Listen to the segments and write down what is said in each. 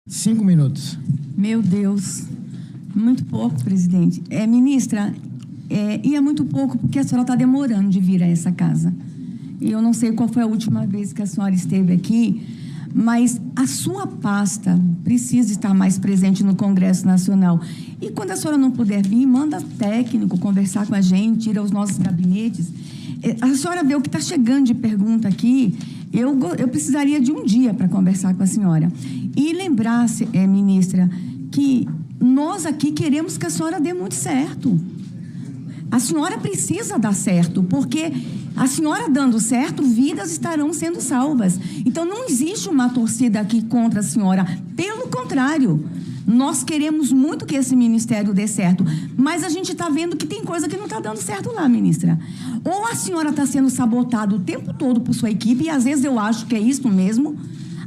5 minutos. Meu Deus, muito pouco, presidente. Ministra, e é muito pouco porque a senhora está demorando de vir a essa casa. E eu não sei qual foi a última vez que a senhora esteve aqui, mas a sua pasta precisa estar mais presente no Congresso Nacional. E quando a senhora não puder vir, manda técnico conversar com a gente, ir aos nossos gabinetes. A senhora vê o que está chegando de pergunta aqui. Eu precisaria de um dia para conversar com a senhora. E lembrar-se, ministra, que nós aqui queremos que a senhora dê muito certo. A senhora precisa dar certo, porque a senhora dando certo, vidas estarão sendo salvas. Então, não existe uma torcida aqui contra a senhora. Pelo contrário, nós queremos muito que esse ministério dê certo. Mas a gente está vendo que tem coisa que não está dando certo lá, ministra. Ou a senhora está sendo sabotada o tempo todo por sua equipe, e às vezes eu acho que é isso mesmo.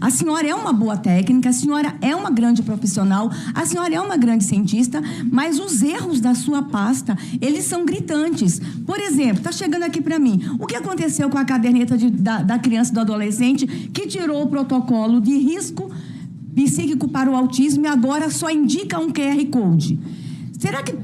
A senhora é uma boa técnica, a senhora é uma grande profissional, a senhora é uma grande cientista, mas os erros da sua pasta, eles são gritantes. Por exemplo, está chegando aqui para mim, o que aconteceu com a caderneta da criança e do adolescente que tirou o protocolo de risco psíquico para o autismo e agora só indica um QR Code? Será que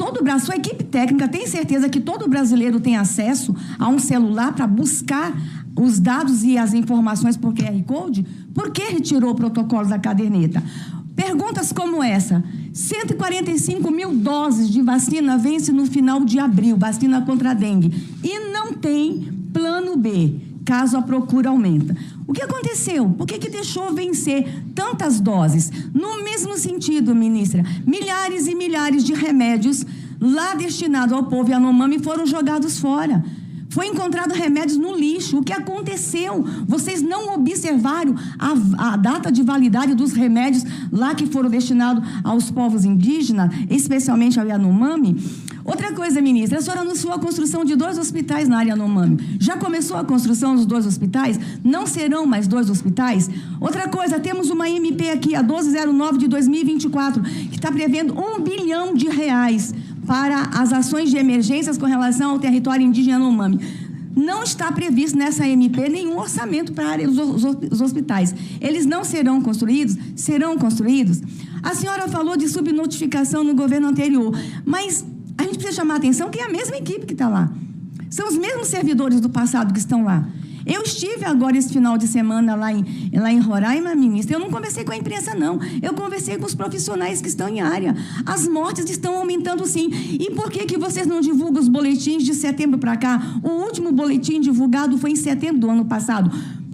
sua equipe técnica tem certeza que todo brasileiro tem acesso a um celular para buscar os dados e as informações por QR Code? Por que retirou o protocolo da caderneta? Perguntas como essa: 145 mil doses de vacina vence no final de abril, vacina contra a dengue, e não tem plano B, caso a procura aumenta. O que aconteceu? Por que deixou vencer tantas doses? No mesmo sentido, ministra, milhares e milhares de remédios lá destinados ao povo Yanomami foram jogados fora. Foi encontrado remédios no lixo. O que aconteceu? Vocês não observaram a data de validade dos remédios lá que foram destinados aos povos indígenas, especialmente ao Yanomami? Outra coisa, ministra, a senhora anunciou a construção de 2 hospitais na área Yanomami. Já começou a construção dos 2 hospitais? Não serão mais 2 hospitais? Outra coisa, temos uma MP aqui, a 1209 de 2024, que está prevendo R$1 bilhão para as ações de emergências com relação ao território indígena Yanomami. Não está previsto nessa MP nenhum orçamento para a área dos hospitais. Eles não serão construídos? Serão construídos? A senhora falou de subnotificação no governo anterior, mas a gente precisa chamar a atenção que é a mesma equipe que está lá. São os mesmos servidores do passado que estão lá. Eu estive agora esse final de semana lá em Roraima, ministra. Eu não conversei com a imprensa, não. Eu conversei com os profissionais que estão em área. As mortes estão aumentando, sim. E por que vocês não divulgam os boletins de setembro para cá? O último boletim divulgado foi em setembro do ano passado.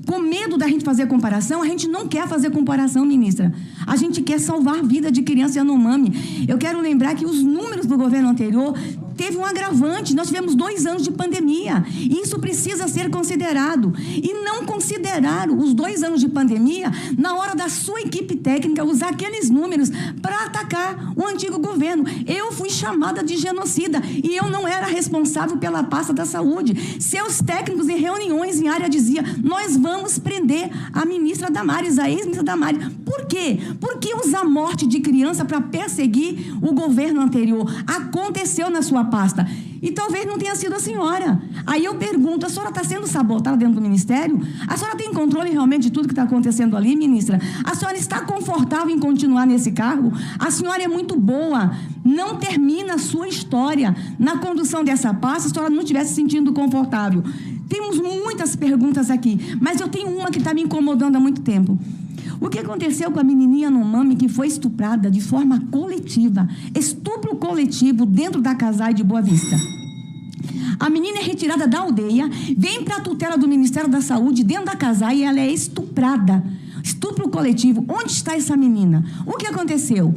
Com medo da gente fazer comparação, a gente não quer fazer comparação, ministra. A gente quer salvar a vida de criança Yanomami. Eu quero lembrar que os números do governo anterior teve um agravante. Nós tivemos 2 anos de pandemia. E isso precisa ser considerado. E não consideraram os 2 anos de pandemia na hora da sua equipe técnica usar aqueles números para atacar o antigo governo. Eu fui chamada de genocida e eu não era responsável pela pasta da saúde. Seus técnicos em reuniões em área diziam: nós vamos prender a ministra Damares, a ex-ministra Damares. Por quê? Porque usar a morte de criança para perseguir o governo anterior aconteceu na sua pasta. E talvez não tenha sido a senhora. Aí eu pergunto, a senhora está sendo sabotada dentro do ministério? A senhora tem controle realmente de tudo que está acontecendo ali, ministra? A senhora está confortável em continuar nesse cargo? A senhora é muito boa. Não termina a sua história na condução dessa pasta se a senhora não estiver se sentindo confortável. Temos muitas perguntas aqui, mas eu tenho uma que está me incomodando há muito tempo. O que aconteceu com a menininha Yanomami que foi estuprada de forma coletiva? Estupro coletivo dentro da Casai de Boa Vista. A menina é retirada da aldeia, vem para a tutela do Ministério da Saúde dentro da Casai e ela é estuprada. Estupro coletivo. Onde está essa menina? O que aconteceu?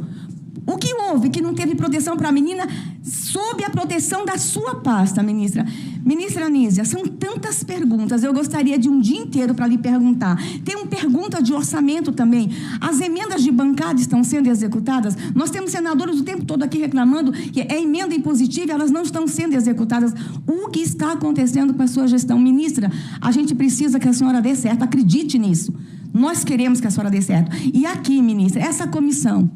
O que houve que não teve proteção para a menina sob a proteção da sua pasta, ministra? Ministra Anísia, são tantas perguntas, eu gostaria de um dia inteiro para lhe perguntar. Tem uma pergunta de orçamento também. As emendas de bancada estão sendo executadas? Nós temos senadores o tempo todo aqui reclamando que é emenda impositiva e elas não estão sendo executadas. O que está acontecendo com a sua gestão? Ministra, a gente precisa que a senhora dê certo, acredite nisso. Nós queremos que a senhora dê certo. E aqui, ministra, essa comissão,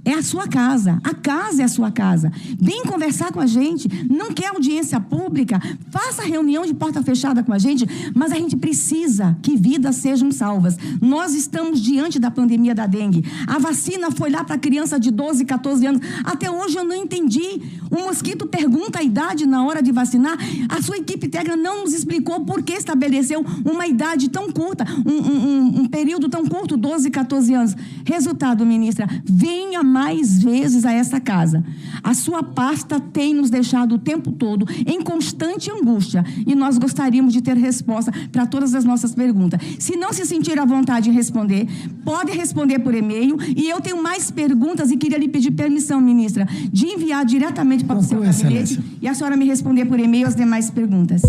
É a sua casa. A casa é a sua casa. Vem conversar com a gente. Não quer audiência pública? Faça reunião de porta fechada com a gente, mas a gente precisa que vidas sejam salvas. Nós estamos diante da pandemia da dengue. A vacina foi lá para criança de 12, 14 anos. Até hoje eu não entendi. O mosquito pergunta a idade na hora de vacinar. A sua equipe técnica não nos explicou por que estabeleceu uma idade tão curta, um período tão curto, 12, 14 anos. Resultado, ministra, venha mais vezes a essa casa. A sua pasta tem nos deixado o tempo todo em constante angústia e nós gostaríamos de ter resposta para todas as nossas perguntas. Se não se sentir à vontade em responder, pode responder por e-mail, e eu tenho mais perguntas e queria lhe pedir permissão, ministra, de enviar diretamente para o seu gabinete e a senhora me responder por e-mail as demais perguntas.